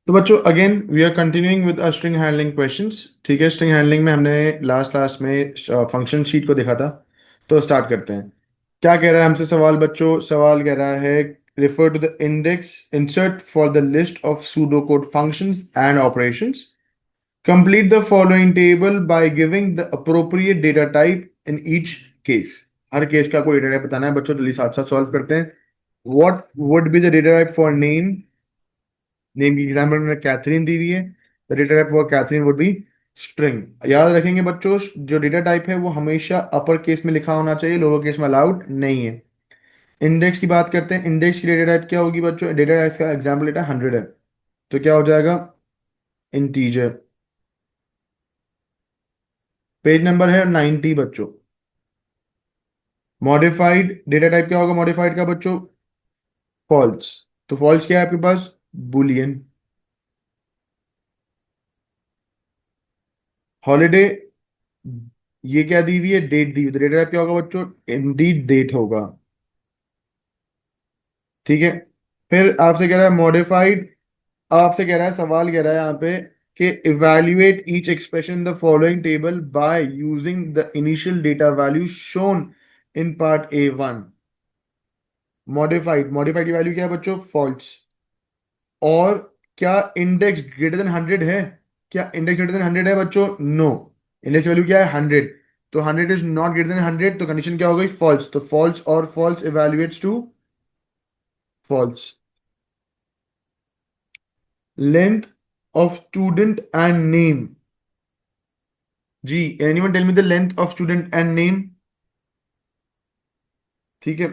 तो बच्चों again we are continuing with string handling questions. ठीक है, स्ट्रिंग हैंडलिंग में हमने लास्ट क्लास में फंक्शन शीट को देखा था। तो स्टार्ट करते हैं। क्या कह रहा है हमसे सवाल बच्चों? सवाल कह रहा है refer to the index insert for the list of pseudocode functions and operations. Complete the following table by giving the appropriate data type in each case. Her case का कोई डेटा टाइप बताना है बच्चों, जल्दी साथ साथ सॉल्व करते हैं। What would be the data type for name? Name की एग्जाम्पल में कैथरीन दी हुई है। The data type for Catherine would be string. याद रखेंगे बच्चों, जो डेटा टाइप है वो हमेशा अपर केस में लिखा होना चाहिए, लोअर केस में अलाउड नहीं है। इंडेक्स की बात करते हैं। इंडेक्स की डेटा टाइप क्या होगी बच्चों? डेटा टाइप का एग्जाम्पल डेटा 100 है, तो क्या हो जाएगा? इंटीजर। पेज नंबर है 90 बच्चों। मॉडिफाइड डेटा टाइप क्या होगा मॉडिफाइड का बच्चों? फॉल्स। तो फॉल्स क्या है आपके पास? बुलियन। हॉलीडे, ये क्या दी हुई है? डेट दी हुई। तो डेटा टाइप क्या होगा बच्चों? इंडीड डेट होगा। ठीक है। फिर आपसे कह रहा है मॉडिफाइड। आपसे कह रहा है, सवाल कह रहा है यहाँ पे कि evaluate each expression in the following table by using the initial data value shown in part A1। Modified, modified की वैल्यू क्या है बच्चों? फॉल्स। और क्या इंडेक्स ग्रेटर देन 100 है? क्या इंडेक्स ग्रेटर देन 100 है बच्चों? नो। इंडेक्स वैल्यू क्या है? 100। तो 100 इज नॉट ग्रेटर देन 100, तो कंडीशन क्या हो गई? फॉल्स। तो फॉल्स और false evaluates to false. Length of student and name. जी, anyone tell me the length of student and name? ठीक है।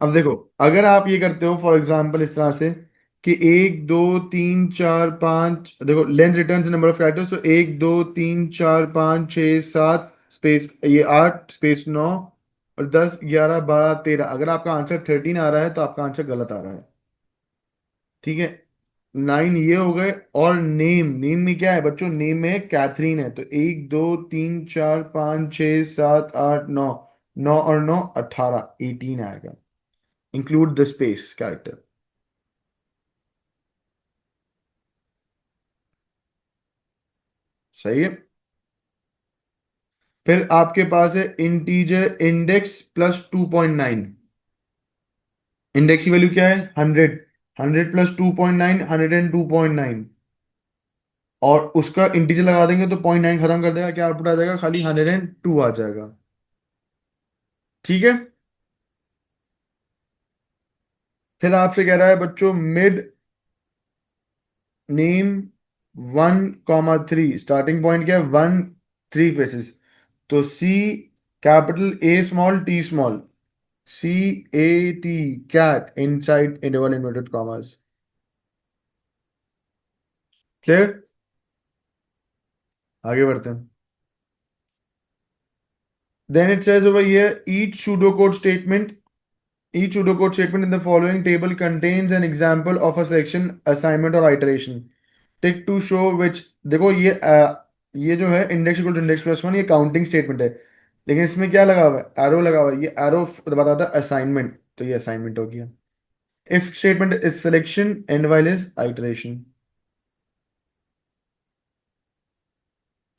अब देखो, अगर आप ये करते हो फॉर एग्जांपल इस तरह से कि 1 2 3 4 5, देखो length returns number of characters, तो 1 2 3 4 5 6 7 स्पेस ये 8 स्पेस 9 और 10 11 12 13। अगर आपका आंसर 13 आ रहा है तो आपका आंसर गलत आ रहा है। ठीक है। 9 ये हो गए। और नेम, नेम में क्या है बच्चों? नेम में कैथरीन है, तो 1 2 3 4 5 6 7 8 9। 9 और 9 18, 18 आएगा। Include the space character. सही है। फिर आपके पास है इंटीजर इंडेक्स प्लस 2.9। इंडेक्स की वैल्यू क्या है? 100। 100 प्लस 2.9, 102.9। और उसका इंटीजर लगा देंगे तो 0.9 खत्म कर देगा, क्या आउटपुट आ जाएगा? खाली 102 आ जाएगा। ठीक है। फिर आपसे कह रहा है बच्चों मिड नेम 1 3। स्टार्टिंग पॉइंट क्या है? 1 3 फेसेस। तो C capital A small T small, CAT cat inside interval inverted commas. Clear? आगे बढ़ते हैं। Then it says over here each pseudocode statement. Each pseudocode statement in the following table contains an example of a selection, assignment or iteration. Tick to show which। देखो ये जो है index equal to index plus 1, ये counting statement है। लेकिन इसमें क्या लगा हुआ है? एरो लगा हुआ है। ये एरो बताता है असाइनमेंट, तो ये असाइनमेंट हो गया। If statement is selection, and while is iteration.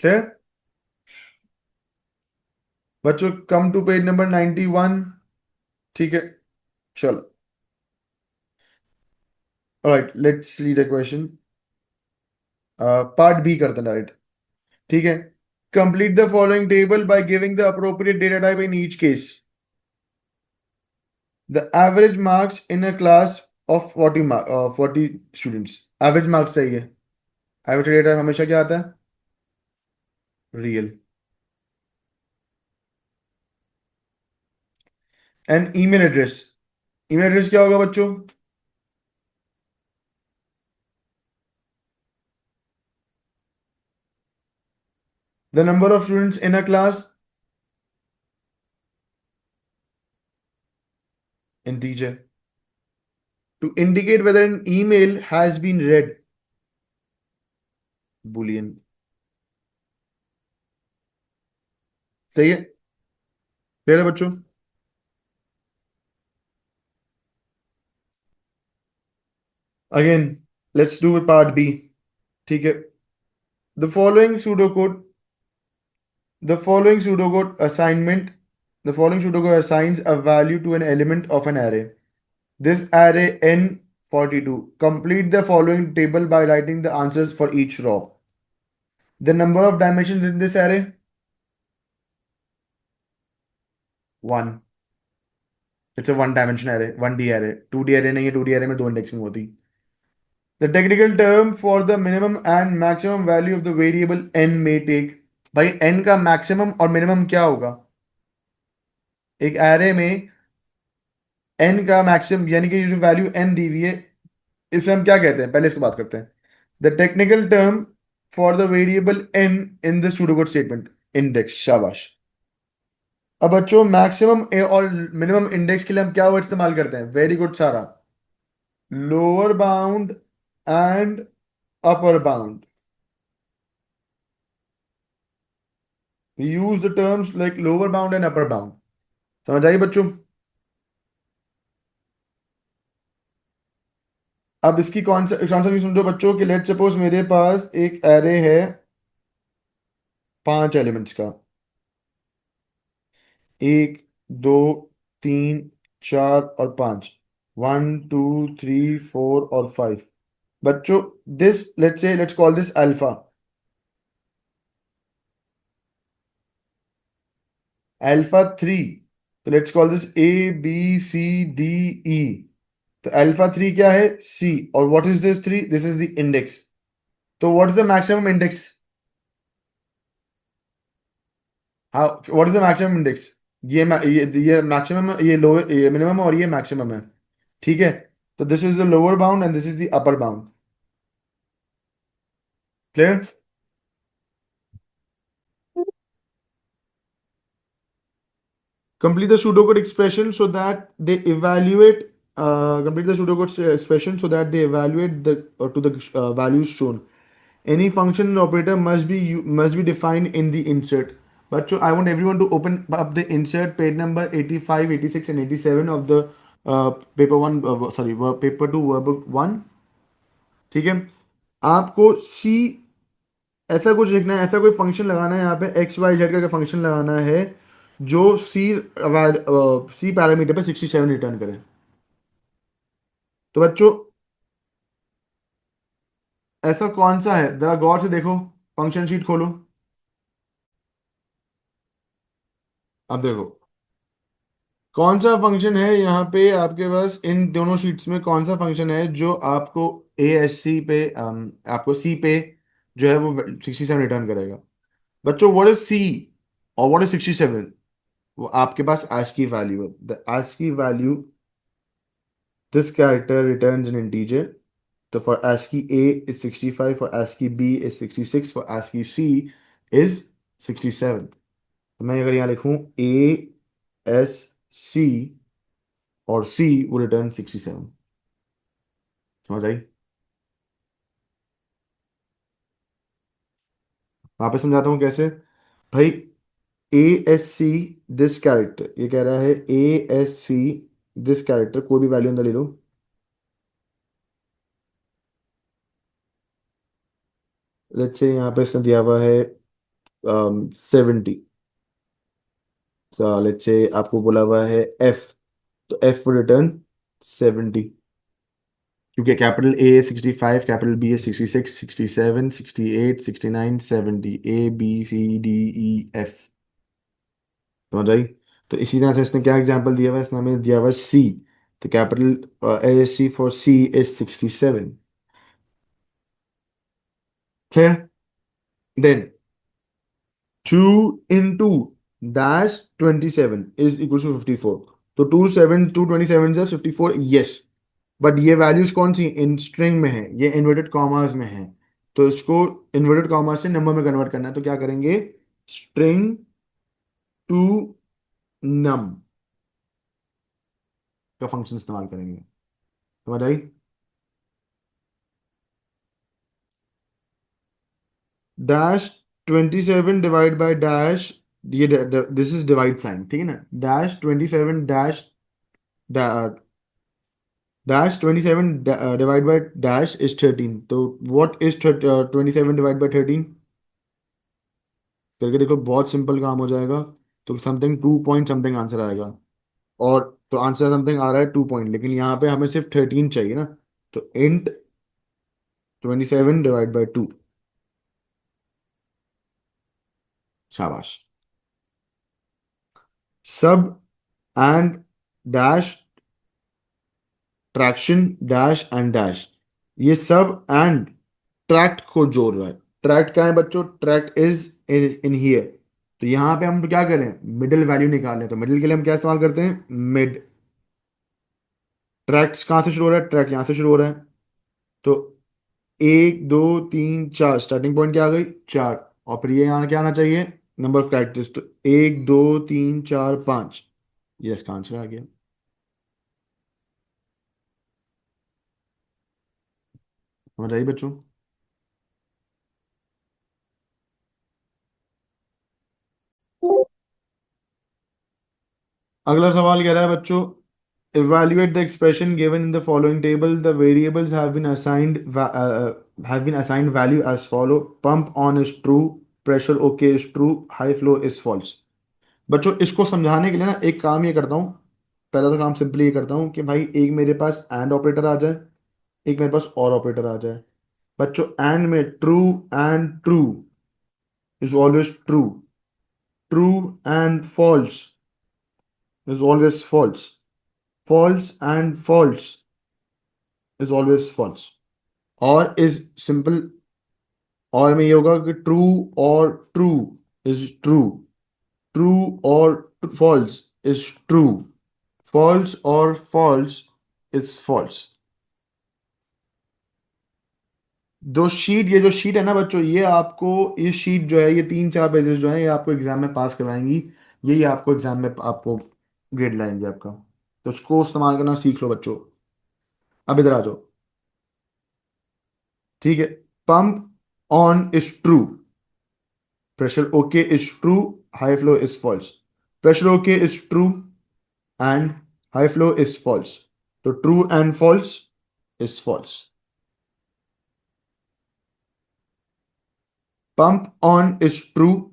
Clear बच्चों? Come to page number 91। ठीक है, चलो। Right, let's read a question. Part B करते हैं डायरेक्ट। ठीक है। Complete the following table by giving the appropriate data type in each case. The average marks in a class of 40 students. Average marks चाहिए। Average data type हमेशा क्या आता है? Real. And email address. Email address क्या होगा बच्चों? The number of students in a class, integer. To indicate whether an email has been read, boolean. सही है? क्लियर है बच्चों? Again let's do part B. ठीक है, the following pseudocode the following pseudocode assignment the following pseudocode assigns a value to an element of an array. This array n42. Complete the following table by writing the answers for each row. The number of dimensions in this array? 1. It's a one dimension array, 1D array. 2D array नहीं है, 2D array में दो indexing होती. The technical term for the minimum and maximum value of the variable n may take. भाई n का maximum और minimum क्या होगा? एक array में n का maximum यानी कि जो वैल्यू n दी हुई है, इसे हम क्या कहते हैं? पहले इसको बात करते हैं. The technical term for the variable n in the pseudocode statement. Index. शाबाश. अब बच्चों मैक्सिमम और मिनिमम इंडेक्स के लिए हम क्या वर्ड इस्तेमाल करते हैं? वेरी गुड सारा. Lower bound and upper bound. Use the terms like lower bound and upper bound. समझ आई बच्चों? अब इसकी कौन सा समझो बच्चों कि लेट सपोज मेरे पास एक एरे है 5 एलिमेंट्स का. 1, 2, 3, 4 और 5. 1, 2, 3, 4 और 5. बच्चों this let's call this alpha. Alpha 3. तो लेट्स कॉल दिस ABCDE. तो अल्फा 3 क्या है? C. और what is this 3? This is the index. तो what is the maximum index? हाँ, what is the maximum index? ये मैक्सिमम, ये लोअर, ये मिनिमम और ये मैक्सिमम है. ठीक है, तो this is the lower bound and this is the upper bound. Clear? Complete the pseudocode expression so that they evaluate. Complete the pseudocode expression so that they evaluate the to the values shown. Any function operator must be defined in the insert. But so I want everyone to open up the insert page number 85, 86, and 87 of the paper one. Sorry, paper two, workbook one. ठीक है, आपको सी ऐसा कुछ लिखना है, ऐसा कोई function लगाना है. यहाँ पे एक्स वाई जेड का फंक्शन लगाना है जो सी पैरामीटर पे 67 रिटर्न करे. तो बच्चों ऐसा कौन सा है? जरा गौर से देखो, फंक्शन शीट खोलो. अब देखो कौन सा फंक्शन है यहाँ पे आपके पास. इन दोनों शीट्स में कौन सा फंक्शन है जो आपको ASC पे आपको सी पे जो है वो 67 रिटर्न करेगा? बच्चों व्हाट इज सी और व्हाट इज 67? वो आपके पास ASCII वैल्यू है. The ASCII value, this character returns an integer. So for ASCII A is 65, for ASCII B is 66, for ASCII C is 67. तो मैं अगर यहाँ लिखूँ ASC और C वो रिटर्न 67. समझ आई? वापस समझाता हूँ कैसे. भाई ASC दिस कैरेक्टर, ये कह रहा है ASC दिस कैरेक्टर, कोई भी वैल्यू अंदर ले लो. लेट्स से यहाँ पे इसने दिया हुआ है 70. तो लेट्स से आपको बोला हुआ है F, तो F will return 70. क्योंकि कैपिटल A 65, कैपिटल B है 66, 67, 68, 69, 70. ABCDEF. समझ आई? तो इसी तरह से इसने क्या एग्जांपल दिया हुआ है? इसने हमें दिया हुआ है C. तो capital ASC for C is 67. फिर then 2 into dash 27 is equal to 54. तो 2 से 54. यस, बट ये वैल्यूज कौन सी इन स्ट्रिंग में है? ये इन्वर्टेड कॉमास में है. तो इसको इन्वर्टेड कॉमास से नंबर में कन्वर्ट करना है. तो क्या करेंगे? स्ट्रिंग टू नम का फंक्शन इस्तेमाल करेंगे. समझ आई? डैश 27 डिवाइड बाय डैश, ये दिस इज डिवाइड साइन. ठीक है ना? Dash 27 dash dash 27 divide by dash is 13, तो व्हाट इज 27 डिवाइड बाय 13? करके देखो, बहुत सिंपल काम हो जाएगा। तो समथिंग 2 पॉइंट समथिंग आंसर आएगा। और तो आंसर समथिंग आ रहा है 2 पॉइंट, लेकिन यहाँ पे हमें सिर्फ 13 चाहिए ना। तो इंट 27 डिवाइड बाय 2। शाबाश। सब and dash traction dash and dash, ये सब एंड ट्रैक्ट को जोड़ रहा है। ट्रैक्ट क्या है बच्चों? Tract is in in here. तो यहाँ पे हम क्या करें? मिडिल वैल्यू निकालें, तो मिडिल के लिए हम क्या इस्तेमाल करते हैं? मिड। ट्रैक्ट कहाँ से शुरू हो रहा है? ट्रैक यहाँ से शुरू हो रहा है। तो 1 2 3 4, स्टार्टिंग पॉइंट क्या आ गई? 4। और फिर ये यहाँ क्या आना चाहिए? Number of characters. तो 1 2 3 4 5, ये इसका आंसर आ गया। समझ आई बच्चों? अगला सवाल कह रहा है बच्चों, evaluate the expression given in the following table. The variables have been assigned value as follow: pump on is true, pressure okay is true, high flow is false। बच्चों इसको समझाने के लिए ना एक काम ये करता हूँ। पहला तो काम सिंपली ये करता हूँ कि भाई एक मेरे पास एंड ऑपरेटर आ जाए, एक मेरे पास और ऑपरेटर आ जाए। बच्चों एंड में true and true is always true, true and false is always false. False and false is always false. और is simple, और में ये होगा कि ट्रू और ट्रू इज ट्रू, ट्रू और फॉल्स इज ट्रू, फॉल्स और फॉल्स इज फॉल्स। ये जो शीट है ना बच्चों, ये आपको, ये शीट जो है, ये 3 4 पेजेस जो है, ये आपको एग्जाम में पास करवाएंगी। यही आपको एग्जाम में आपको ग्रेड लाएंगे आपका। तो उसको इस्तेमाल करना सीख लो बच्चों। अब इधर आ जाओ। ठीक है। Pump on is true, pressure OK is true, high flow is false. Pressure OK is true and high flow is false. So true and false is false. Pump on is true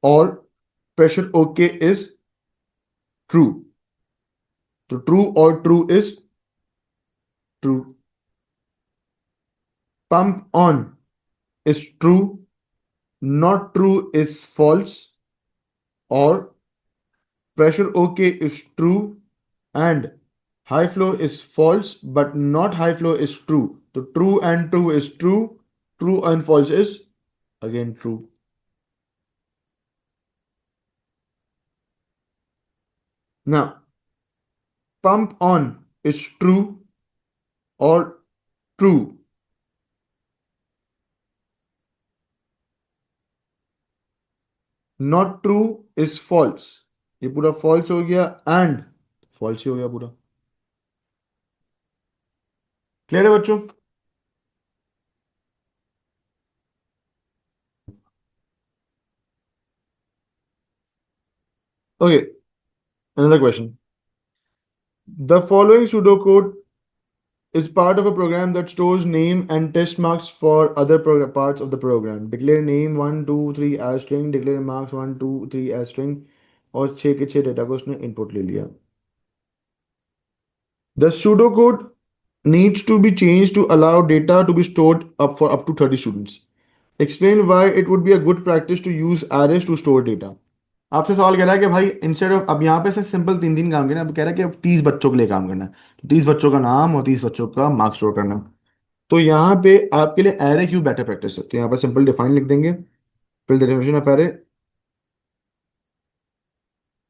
or pressure OK is true. So true or true is true. Pump on is true, not true is false, or pressure OK is true and high flow is false, but not high flow is true. So true and true is true, true and false is again true. Now, pump on is true or true, not true is false। ये पूरा false हो गया and false ही हो गया पूरा। Clear है बच्चों? Okay, another question. The following pseudocode is part of a program that stores name and test marks for other parts of the program. Declare name 1 2 3 as string, declare marks 1 2 3 as string, और 6 के 6 data को उसने input ले लिया। The pseudocode needs to be changed to allow data to be stored up for up to 30 students. Explain why it would be a good practice to use arrays to store data। आपसे सवाल कह रहा है कि भाई instead of, अब यहाँ पे से सिंपल 3 3 काम करना है, अब कह रहा है कि अब 30 बच्चों के लिए काम करना है। तो 30 बच्चों का नाम और 30 बच्चों का मार्क्स स्टोर करना है। तो यहाँ पे आपके लिए एरे क्यों बेटर प्रैक्टिस है? तो यहाँ पे सिंपल डिफाइन लिख देंगे। फिर the definition of array,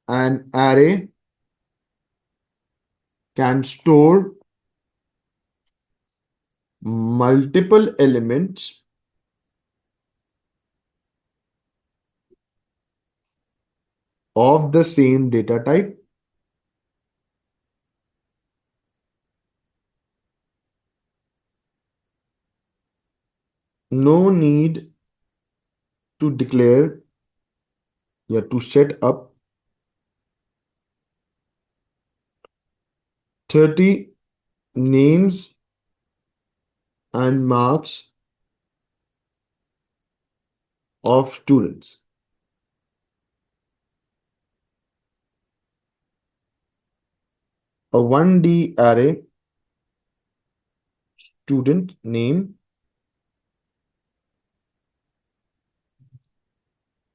an array can store multiple elements of the same data type, no need to declare या to set up 30 names and marks of students. A 1D array, student name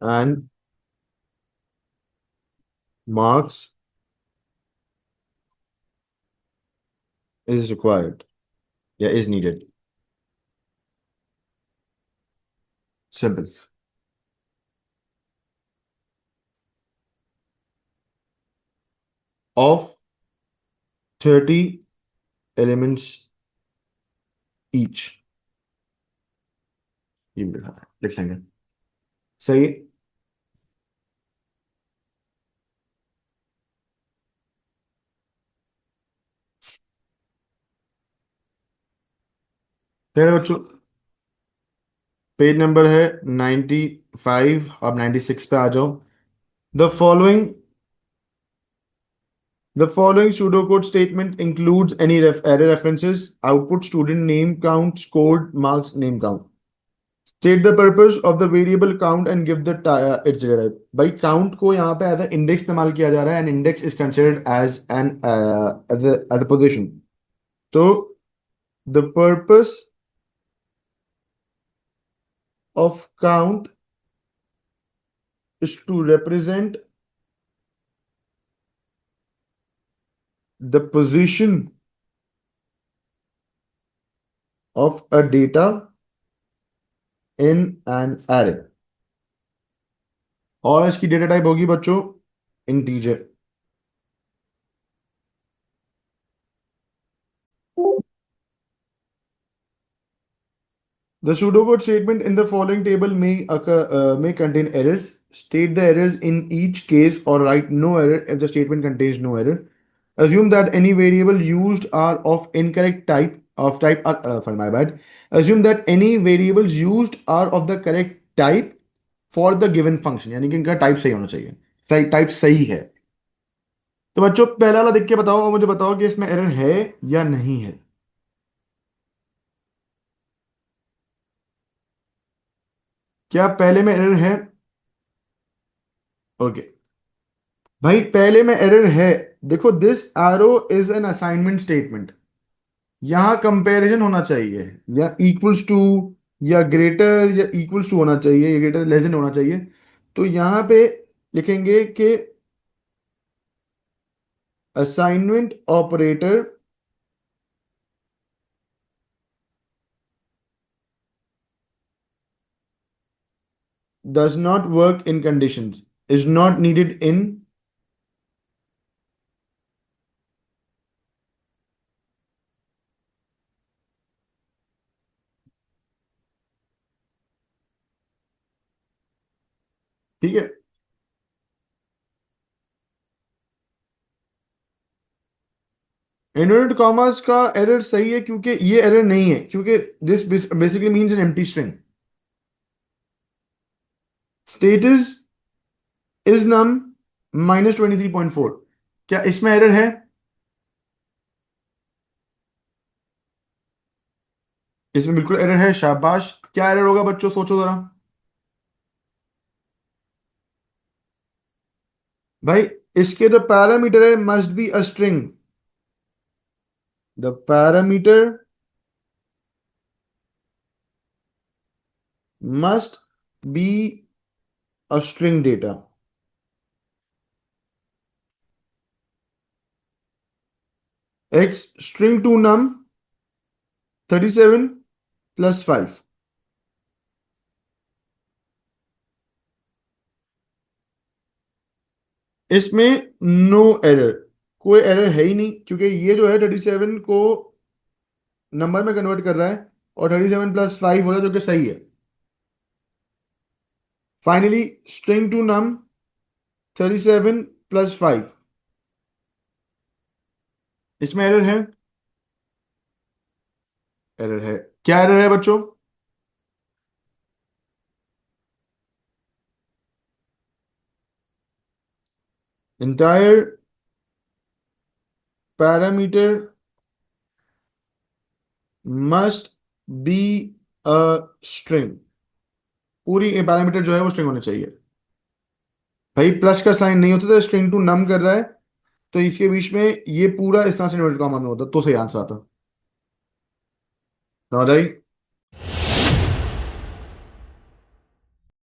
and marks is required. Yeah, is needed. Simple. Of 30 elements each. ये लिखा है, लिख लेंगे। सही। मेरे बच्चों, page number है 95। अब 96 पे आ जाओ। The following The following pseudocode statement includes any error references, output, student name count, scored, marks, name count. State the purpose of the variable count and give the its data type. भाई count को यहाँ पे as index इस्तेमाल किया जा रहा है, and index is considered as an as a position. तो the purpose of count is to represent the position of a data in an array. और इसकी डेटा टाइप होगी बच्चों integer. The pseudocode statement in the following table may contain errors. State the errors in each case or write no error if the statement contains no error. Assume that any variable used are of incorrect type of type. Sorry, my bad. Assume that any variables used are of the correct type for the given function. यानी कि इनका type सही होना चाहिए। सही type सही है। तो बच्चों पहला वाला देख के बताओ और मुझे बताओ कि इसमें एरर है या नहीं है। क्या पहले में एरर है? ओके भाई, पहले में एरर है। देखो, this arrow is an assignment statement. यहां कंपैरिजन होना चाहिए, या इक्वल्स टू, या ग्रेटर या इक्वल्स टू होना चाहिए, या ग्रेटर लेस देन होना चाहिए। तो यहां पे लिखेंगे कि assignment operator does not work in conditions, is not needed in. ठीक है। इनवर्टेड कॉमास का एरर सही है, क्योंकि ये एरर नहीं है, क्योंकि this basically means an empty string. Status is num -23.4। क्या इसमें एरर है? इसमें बिल्कुल एरर है। शाबाश। क्या एरर होगा बच्चों, सोचो जरा। भाई, इसके जो पैरामीटर है must be a string. The parameter must be a string data. X string to num 37 + 5। इसमें नो एरर, कोई एरर है ही नहीं, क्योंकि ये जो है 37 को नंबर में कन्वर्ट कर रहा है, और 37 + 5 हो रहा है, जो कि सही है। Finally string to num 37 + 5। इसमें एरर है? एरर है। क्या एरर है बच्चों? entire parameter must be a string, पूरी पैरामीटर जो है वो स्ट्रिंग होनी चाहिए। भाई प्लस का साइन नहीं होता तो स्ट्रिंग टू नम कर रहा है, तो इसके बीच में ये पूरा इस तरह से इन्वर्टेड कॉमा में होता तो सही आंसर आता। समझ आई?